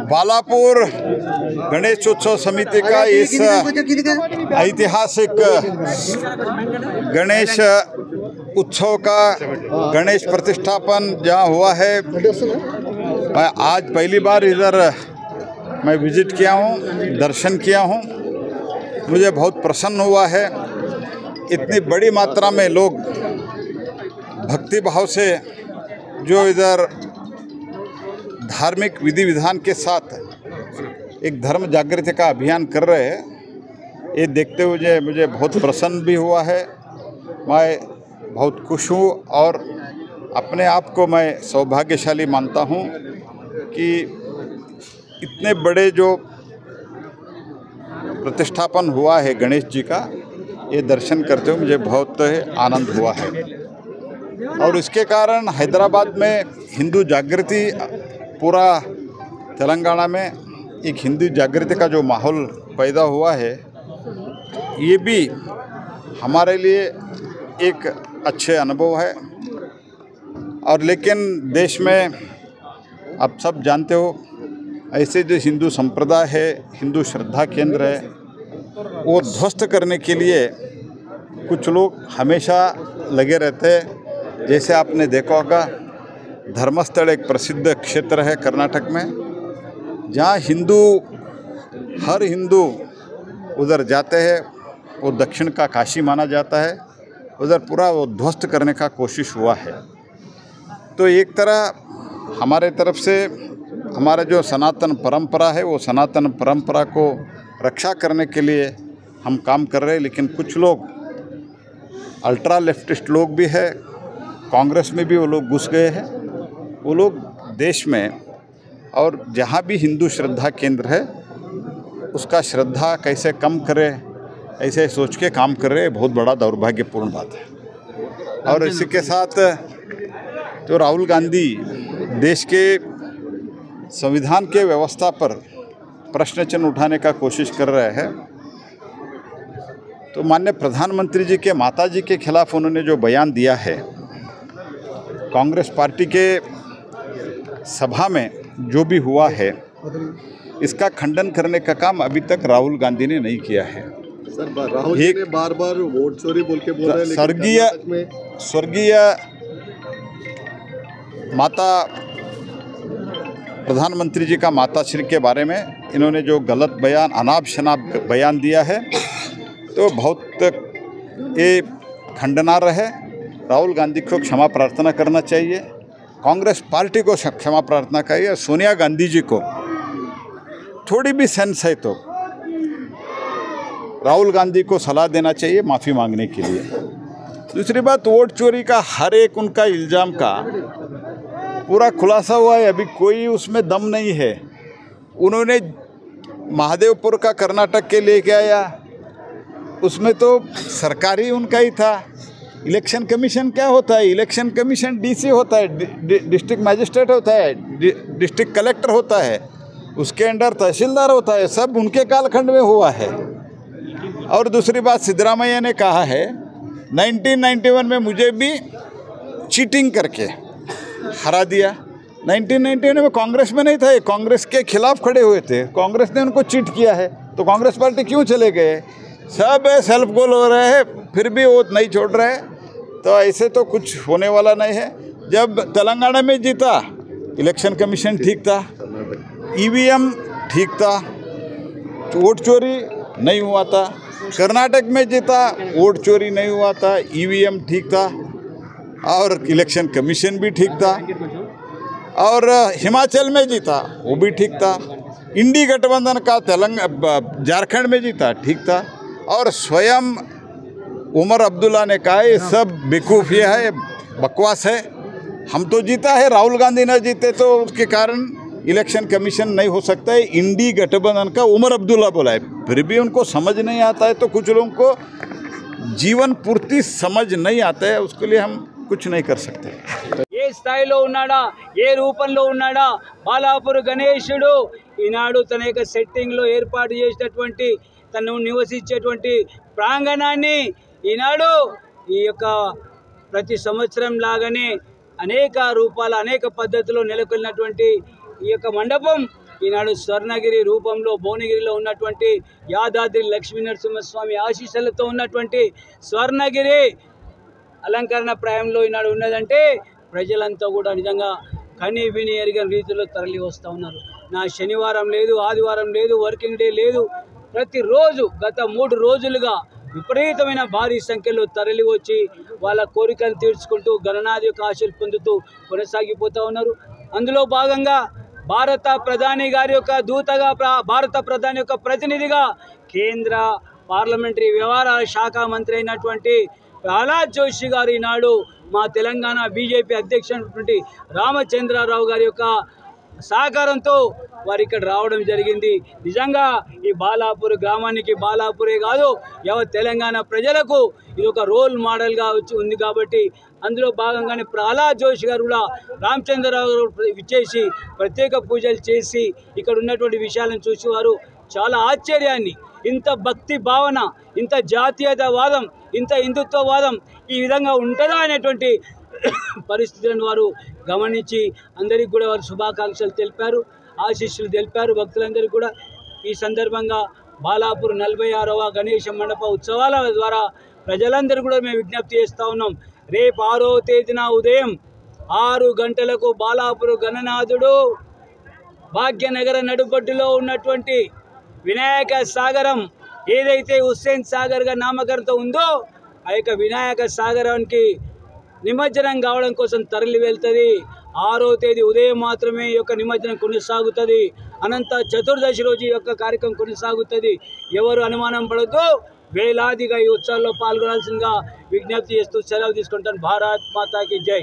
बालापुर गणेश उत्सव समिति का इस ऐतिहासिक गणेश उत्सव का गणेश प्रतिष्ठापन जहाँ हुआ है, मैं आज पहली बार इधर मैं विजिट किया हूँ, दर्शन किया हूँ। मुझे बहुत प्रसन्न हुआ है। इतनी बड़ी मात्रा में लोग भक्ति भाव से जो इधर धार्मिक विधि विधान के साथ एक धर्म जागृति का अभियान कर रहे हैं, ये देखते हुए मुझे बहुत प्रसन्न भी हुआ है। मैं बहुत खुश हूँ और अपने आप को मैं सौभाग्यशाली मानता हूँ कि इतने बड़े जो प्रतिष्ठापन हुआ है गणेश जी का, ये दर्शन करते हुए मुझे बहुत आनंद हुआ है। और इसके कारण हैदराबाद में हिंदू जागृति, पूरा तेलंगाना में एक हिंदू जागृति का जो माहौल पैदा हुआ है, ये भी हमारे लिए एक अच्छे अनुभव है। और लेकिन देश में आप सब जानते हो, ऐसे जो हिंदू संप्रदाय है, हिंदू श्रद्धा केंद्र है, वो ध्वस्त करने के लिए कुछ लोग हमेशा लगे रहते हैं। जैसे आपने देखा होगा, धर्मस्थल एक प्रसिद्ध क्षेत्र है कर्नाटक में, जहाँ हर हिंदू उधर जाते हैं। वो दक्षिण का काशी माना जाता है। उधर पूरा वो ध्वस्त करने का कोशिश हुआ है। तो एक तरह हमारे तरफ से हमारा जो सनातन परंपरा है, वो सनातन परंपरा को रक्षा करने के लिए हम काम कर रहे हैं। लेकिन कुछ लोग अल्ट्रा लेफ्टिस्ट लोग भी है, कांग्रेस में भी वो लोग घुस गए हैं। वो लोग देश में और जहाँ भी हिंदू श्रद्धा केंद्र है, उसका श्रद्धा कैसे कम करे, ऐसे सोच के काम कर रहे हैं। बहुत बड़ा दौर्भाग्यपूर्ण बात है। और इसी के साथ जो राहुल गांधी देश के संविधान के व्यवस्था पर प्रश्न चिन्ह उठाने का कोशिश कर रहे हैं, तो माननीय प्रधानमंत्री जी के माता जी के खिलाफ उन्होंने जो बयान दिया है, कांग्रेस पार्टी के सभा में जो भी हुआ है, इसका खंडन करने का काम अभी तक राहुल गांधी ने नहीं किया है। सर, राहुल जी ने बार बार वोट चोरी बोल के बोल रहे हैं। स्वर्गीय माता प्रधानमंत्री जी का माताश्री के बारे में इन्होंने जो गलत बयान, अनाप शनाप बयान दिया है, तो बहुत ये खंडनार्ह है। राहुल गांधी को क्षमा प्रार्थना करना चाहिए, कांग्रेस पार्टी को क्षमा प्रार्थना चाहिए। सोनिया गांधी जी को थोड़ी भी सेंस है तो राहुल गांधी को सलाह देना चाहिए माफ़ी मांगने के लिए। दूसरी बात, वोट चोरी का हर एक उनका इल्ज़ाम का पूरा खुलासा हुआ है, अभी कोई उसमें दम नहीं है। उन्होंने महादेवपुर का कर्नाटक के लेके आया, उसमें तो सरकारी उनका ही था। इलेक्शन कमीशन क्या होता है? इलेक्शन कमीशन डीसी होता है, डिस्ट्रिक्ट मैजिस्ट्रेट होता है, डिस्ट्रिक्ट कलेक्टर होता है, उसके अंडर तहसीलदार होता है। सब उनके कालखंड में हुआ है। और दूसरी बात, सिद्धरामैया ने कहा है 1991 में मुझे भी चीटिंग करके हरा दिया। 1991 में कांग्रेस में नहीं था, ये कांग्रेस के खिलाफ खड़े हुए थे, कांग्रेस ने उनको चीट किया है, तो कांग्रेस पार्टी क्यों चले गए? सब सेल्फ गोल हो रहे हैं, फिर भी वो नहीं छोड़ रहे। तो ऐसे तो कुछ होने वाला नहीं है। जब तेलंगाना में जीता, इलेक्शन कमीशन ठीक था, ईवीएम ठीक था, वोट चोरी नहीं हुआ था। कर्नाटक में जीता, वोट चोरी नहीं हुआ था, ईवीएम ठीक था और इलेक्शन कमीशन भी ठीक था। और हिमाचल में जीता, वो भी ठीक था। इंडी गठबंधन का झारखंड में जीता, ठीक था। और स्वयं उमर अब्दुल्ला ने कहा ये सब बेवकूफ़िया है, बकवास है, हम तो जीता है, राहुल गांधी न जीते तो उसके कारण इलेक्शन कमीशन नहीं हो सकता है। इंडी गठबंधन का उमर अब्दुल्ला बोला है, फिर भी उनको समझ नहीं आता है। तो कुछ लोगों को जीवन पूर्ति समझ नहीं आता है, उसके लिए हम कुछ नहीं कर सकते। ఏ స్థాయిలో ఉన్నాడా, ఏ రూపంలో ఉన్నాడా బాలాపూర్ గణేశుడు ఈనాడు తన యొక్క సెట్టింగ్లో ఏర్పాటు చేసినటువంటి తను నివసించేటువంటి ప్రాంగణాన్ని ఈనాడు ఈ యొక్క ప్రతి సంవత్సరం లాగానే అనేక రూపాల అనేక పద్ధతుల్లో నెలకొల్లినటువంటి ఈ యొక్క మండపం ఈనాడు స్వర్ణగిరి రూపంలో భువనగిరిలో ఉన్నటువంటి యాదాద్రి లక్ష్మీ నరసింహస్వామి ఆశీస్సులతో ఉన్నటువంటి స్వర్ణగిరి అలంకరణ ప్రాయంలో ఈనాడు ఉన్నదంటే ప్రజలంతా కూడా నిజంగా కని విని ఎరిగిన రీతిలో తరలి వస్తూ ఉన్నారు. నా శనివారం లేదు, ఆదివారం లేదు, వర్కింగ్ డే లేదు, ప్రతిరోజు గత 3 రోజులుగా విపరీతమైన భారీ సంఖ్యలో తరలి వచ్చి వాళ్ళ కోరికలు తీర్చుకుంటూ గణనాథి యొక్క ఆశీస్సులు పొందుతూ కొనసాగిపోతూ ఉన్నారు. అందులో భాగంగా భారత ప్రధాని గారి యొక్క దూతగా, భారత ప్రధాని యొక్క ప్రతినిధిగా కేంద్ర పార్లమెంటరీ వ్యవహారాల శాఖ మంత్రి అయినటువంటి ప్రహ్లాద్ జోషి గారు ఈనాడు మా తెలంగాణ బీజేపీ అధ్యక్షుడు రామచంద్రరావు గారి యొక్క సహకారంతో వారు ఇక్కడ రావడం జరిగింది. నిజంగా ఈ బాలాపూర్ గ్రామానికి, బాలాపూరే కాదు యావత్ తెలంగాణ ప్రజలకు ఇది ఒక రోల్ మోడల్గా ఉంది. కాబట్టి అందులో భాగంగానే ప్రహ్లాద్ జోషి గారు కూడా రామచంద్రరావు గారు విచ్చేసి ప్రత్యేక పూజలు చేసి ఇక్కడ ఉన్నటువంటి విషయాలను చూసి వారు చాలా ఆశ్చర్యాన్ని, ఇంత భక్తి భావన, ఇంత జాతీయతావాదం, ఇంత హిందుత్వవాదం ఈ విధంగా ఉంటుందా అనేటువంటి పరిస్థితులను వారు గమనించి అందరికీ కూడా వారు శుభాకాంక్షలు తెలిపారు, ఆశీస్సులు తెలిపారు భక్తులందరికీ కూడా. ఈ సందర్భంగా బాలాపూర్ 46వ గణేష మండప ఉత్సవాల ద్వారా ప్రజలందరూ కూడా మేము విజ్ఞప్తి చేస్తూ ఉన్నాం. రేపు 6వ తేదీన ఉదయం 6 గంటలకు బాలాపూర్ గణనాథుడు భాగ్యనగర నడుబొడ్డులో ఉన్నటువంటి వినాయక సాగరం ఏదైతే హుస్సేన్ సాగర్గా నామకరణతో ఉందో ఆ యొక్క వినాయక సాగరానికి నిమజ్జనం కావడం కోసం తరలి వెళ్తుంది. 6వ తేదీ ఉదయం మాత్రమే ఈ యొక్క నిమజ్జనం కొనసాగుతుంది. అనంత చతుర్దశి రోజు ఈ యొక్క కార్యక్రమం కొనసాగుతుంది. ఎవరు అనుమానం పడద్దు, వేలాదిగా ఈ ఉత్సవాల్లో పాల్గొనాల్సిందిగా విజ్ఞప్తి చేస్తూ సెలవు తీసుకుంటాను. భారత్ మాతాకి జై.